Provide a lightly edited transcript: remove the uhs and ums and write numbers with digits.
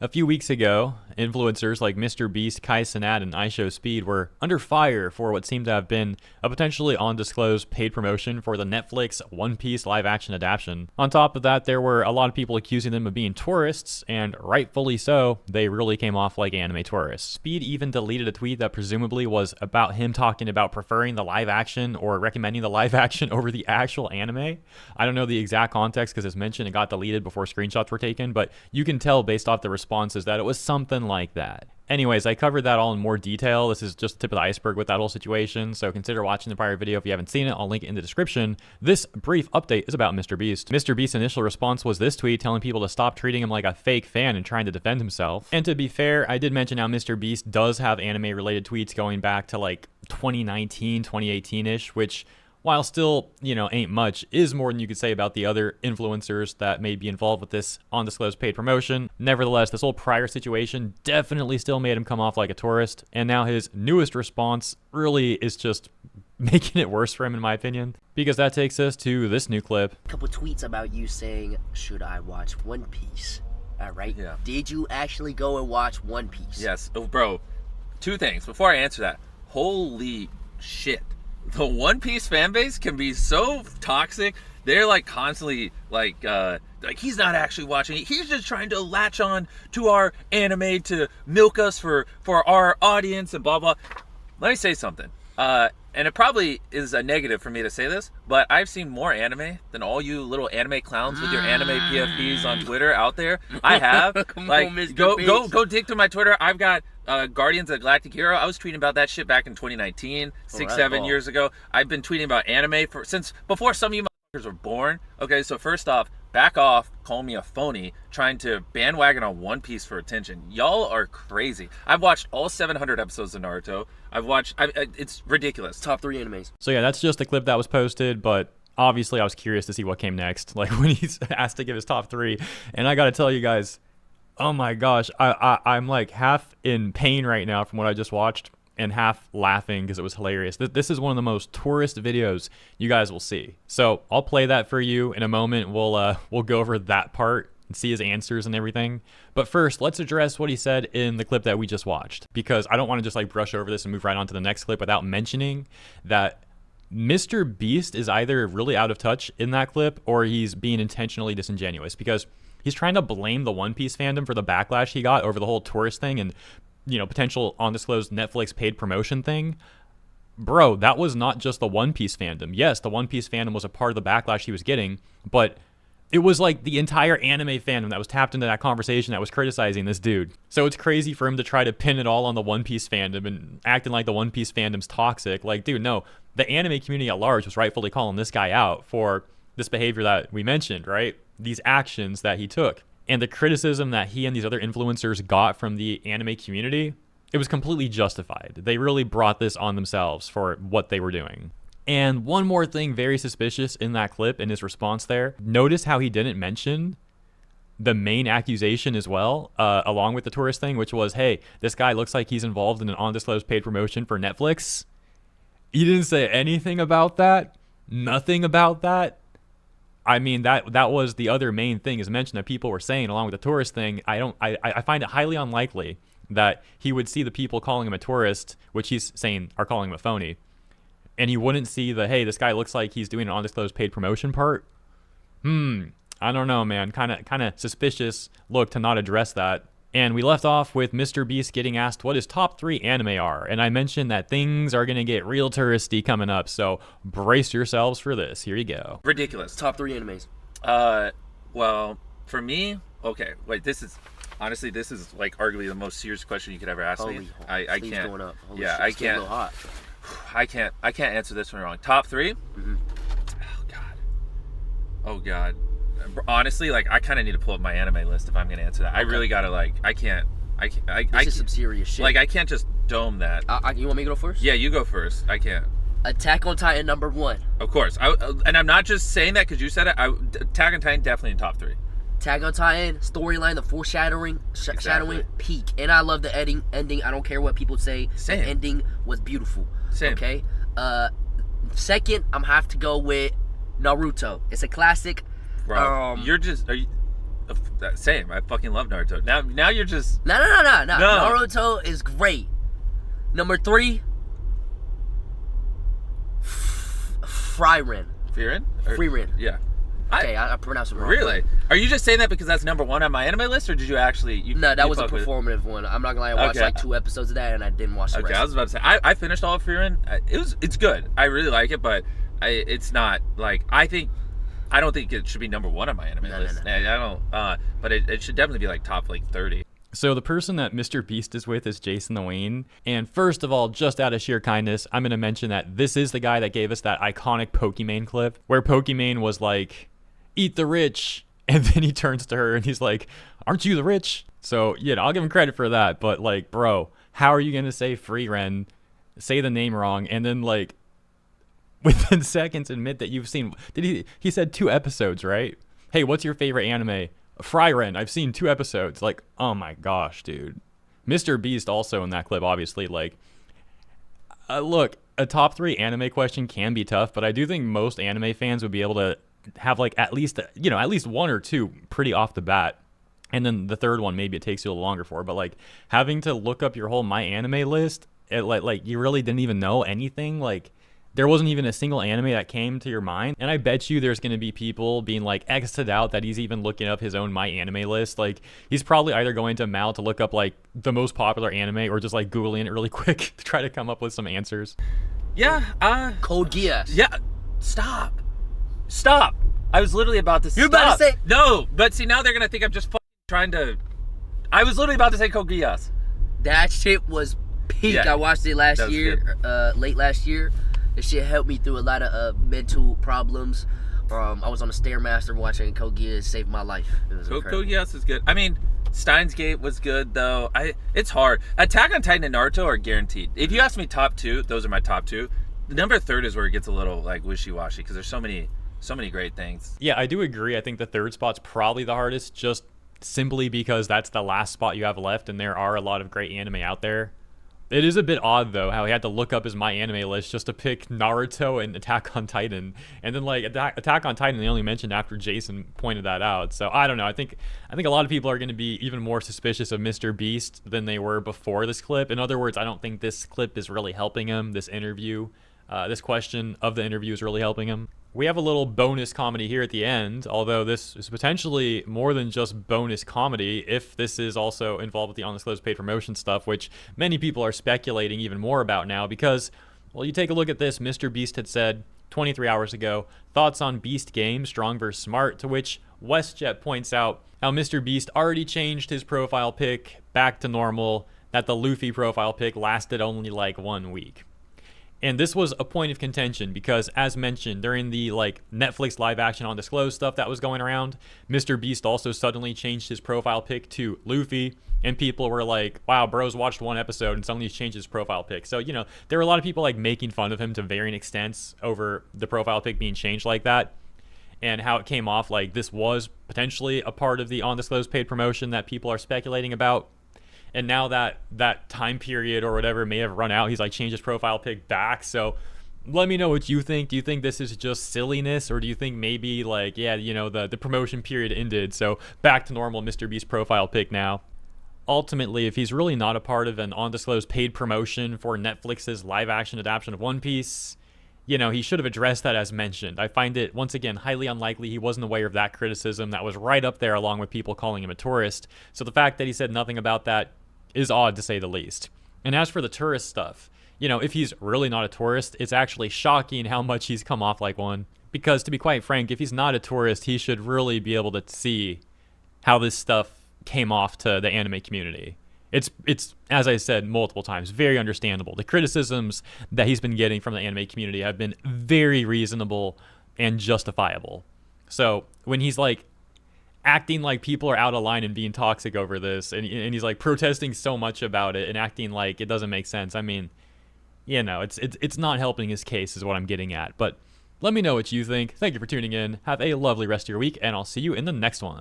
A few weeks ago, influencers like MrBeast, Kai Cenat, and IShowSpeed were under fire for what seemed to have been a potentially undisclosed paid promotion for the Netflix One Piece live-action adaptation. On top of that, there were a lot of people accusing them of being tourists, and rightfully so, they really came off like anime tourists. Speed even deleted a tweet that presumably was about him talking about preferring the live-action or recommending the live-action over the actual anime. I don't know the exact context because as mentioned, it got deleted before screenshots were taken, but you can tell based off the responses that it was something like that. Anyways, I covered that all in more detail. This is just the tip of the iceberg with that whole situation, so consider watching the prior video if you haven't seen it. I'll link it in the description. This brief update is about MrBeast. MrBeast's initial response was this tweet telling people to stop treating him like a fake fan and trying to defend himself. And to be fair, I did mention how MrBeast does have anime-related tweets going back to like 2019, 2018-ish, which while still, ain't much, is more than you could say about the other influencers that may be involved with this undisclosed paid promotion. Nevertheless, this whole prior situation definitely still made him come off like a tourist, and now his newest response really is just making it worse for him, in my opinion, because that takes us to this new clip. A couple tweets about you saying, should I watch One Piece? All right. Yeah. Did you actually go and watch One Piece? Yes. Oh, bro, two things. Before I answer that, holy shit. The One Piece fan base can be so toxic. They're like constantly like he's not actually watching it. He's just trying to latch on to our anime to milk us for our audience and blah blah. Let me say something. And it probably is a negative for me to say this, but I've seen more anime than all you little anime clowns with your anime PFPs on Twitter out there. I have. Go dig through my Twitter. I've got Guardians of the Galactic Hero. I was tweeting about that shit back in 2019, 7 years ago. I've been tweeting about anime since before some of you motherfuckers were born. Okay, so first off, back off, call me a phony, trying to bandwagon on One Piece for attention. Y'all are crazy. I've watched all 700 episodes of Naruto. It's ridiculous. Top 3 animes. So yeah, that's just a clip that was posted, but obviously I was curious to see what came next, like when he's asked to give his top 3. And I gotta tell you guys, oh my gosh, I'm like half in pain right now from what I just watched and half laughing because it was hilarious. This is one of the most tourist videos you guys will see. So I'll play that for you in a moment. We'll go over that part and see his answers and everything. But first, let's address what he said in the clip that we just watched, because I don't want to just like brush over this and move right on to the next clip without mentioning that MrBeast is either really out of touch in that clip or he's being intentionally disingenuous, because he's trying to blame the One Piece fandom for the backlash he got over the whole tourist thing and potential undisclosed Netflix paid promotion thing. Bro, that was not just the One Piece fandom. Yes, the One Piece fandom was a part of the backlash he was getting, but it was like the entire anime fandom that was tapped into that conversation that was criticizing this dude. So it's crazy for him to try to pin it all on the One Piece fandom and acting like the One Piece fandom's toxic. Like, dude, no, the anime community at large was rightfully calling this guy out for this behavior that we mentioned, right? These actions that he took. And the criticism that he and these other influencers got from the anime community, it was completely justified. They really brought this on themselves for what they were doing. And one more thing very suspicious in that clip, in his response there, notice how he didn't mention the main accusation as well, along with the tourist thing, which was, hey, this guy looks like he's involved in an undisclosed paid promotion for Netflix. He didn't say anything about that, nothing about that. I mean, that was the other main thing is mentioned that people were saying along with the tourist thing. I find it highly unlikely that he would see the people calling him a tourist, which he's saying are calling him a phony, and he wouldn't see the, hey, this guy looks like he's doing an undisclosed paid promotion part. I don't know, man. Kind of suspicious look to not address that. And we left off with MrBeast getting asked what his top 3 anime are. And I mentioned that things are going to get real touristy coming up. So brace yourselves for this. Here you go. Ridiculous. Top 3 animes. Well, for me, okay. Wait, this is like arguably the most serious question you could ever ask me. I can't. Going up. Holy yeah, shit, I it's getting a can't. little hot. I can't answer this one wrong. Top 3? Mm-hmm. Oh God. Honestly, like I kind of need to pull up my anime list if I'm gonna answer that. Okay. I really gotta I can't. This is some serious shit. Like I can't just dome that. You want me to go first? Yeah, you go first. I can't. Attack on Titan #1. Of course. And I'm not just saying that because you said it. Attack on Titan definitely in top 3. Attack on Titan storyline, the foreshadowing, shadowing peak, and I love the ending. I don't care what people say. Same. The ending was beautiful. Same. Okay. Second, I'm have to go with Naruto. It's a classic. Bro, Same. I fucking love Naruto. Now you're just No. No. Naruto is great. Number 3, Frieren. Frieren. Frieren. Yeah. Okay, I pronounced it wrong. Really? Are you just saying that because that's number 1 on my anime list, or did you actually? No, that you was a fuck with it? performative one. I'm not gonna lie, I watched Okay. like 2 episodes of that, and I didn't watch the Okay, rest. I was about to say I finished all of Frieren. It's good. I really like it, but it's not like I don't think it should be number 1 on my anime list. No. I don't. But it should definitely be like top like 30. So the person that MrBeast is with is Jason the Wayne. And first of all, just out of sheer kindness, I'm going to mention that this is the guy that gave us that iconic Pokimane clip where Pokimane was like, "Eat the rich." And then he turns to her and he's like, "Aren't you the rich?" So, I'll give him credit for that. But like, bro, how are you going to say Frieren, say the name wrong, and then like within seconds admit that you've seen, he said 2 episodes, right? Hey, what's your favorite anime? Frieren, I've seen 2 episodes. Like, oh my gosh, dude. MrBeast also in that clip, obviously, like, look, a top 3 anime question can be tough, but I do think most anime fans would be able to have like at least 1 or 2 pretty off the bat. And then the third one, maybe it takes you a little longer for, but like having to look up your whole My Anime list, like you really didn't even know anything. Like, there wasn't even a single anime that came to your mind. And I bet you there's going to be people being like X'd out that he's even looking up his own My Anime list. Like, he's probably either going to Mal to look up like the most popular anime or just like Googling it really quick to try to come up with some answers. Yeah. Code Geass. Yeah. Stop. I was literally about to. You're about to say. No, but see, now they're gonna think I'm just trying to. I was literally about to say Code Geass. That shit was peak. Yeah, I watched it late last year. This shit helped me through a lot of mental problems. I was on a Stairmaster watching Code Geass, saved my life. It was incredible. Code Geass is good. I mean, Steins Gate was good though. It's hard. Attack on Titan and Naruto are guaranteed. If you ask me top 2, those are my top 2. The number 3 is where it gets a little like wishy-washy because there's so many great things. Yeah, I do agree. I think the third spot's probably the hardest, just simply because that's the last spot you have left, and there are a lot of great anime out there. It is a bit odd, though, how he had to look up his My Anime list just to pick Naruto and Attack on Titan. And then, like, Attack on Titan, they only mentioned after Jason pointed that out. So, I don't know. I think a lot of people are going to be even more suspicious of MrBeast than they were before this clip. In other words, I don't think this clip is really helping him, this interview. This question of the interview is really helping him. We have a little bonus comedy here at the end, although this is potentially more than just bonus comedy if this is also involved with the undisclosed paid promotion stuff, which many people are speculating even more about now because, well, you take a look at this. MrBeast had said 23 hours ago, thoughts on Beast game, strong versus smart, to which WestJet points out how MrBeast already changed his profile pic back to normal, that the Luffy profile pic lasted only like 1 week. And this was a point of contention because, as mentioned, during the like Netflix live action undisclosed stuff that was going around, MrBeast also suddenly changed his profile pic to Luffy, and people were like, wow, bro's watched 1 episode and suddenly he's changed his profile pic. So, there were a lot of people like making fun of him to varying extents over the profile pic being changed like that, and how it came off like this was potentially a part of the undisclosed paid promotion that people are speculating about. And now that time period or whatever may have run out, he's like changed his profile pic back. So let me know what you think. Do you think this is just silliness, or do you think maybe like, the promotion period ended, so back to normal MrBeast profile pic now? Ultimately, if he's really not a part of an undisclosed paid promotion for Netflix's live action adaptation of One Piece, he should have addressed that as mentioned. I find it, once again, highly unlikely he wasn't aware of that criticism that was right up there along with people calling him a tourist. So the fact that he said nothing about that is odd to say the least. And as for the tourist stuff, if he's really not a tourist, it's actually shocking how much he's come off like one. Because to be quite frank, if he's not a tourist, he should really be able to see how this stuff came off to the anime community. It's as I said multiple times, very understandable. The criticisms that he's been getting from the anime community have been very reasonable and justifiable. So when he's like acting like people are out of line and being toxic over this, and he's like protesting so much about it and acting like it doesn't make sense, I mean, it's not helping his case is what I'm getting at. But let me know what you think. Thank you for tuning in. Have a lovely rest of your week, and I'll see you in the next one.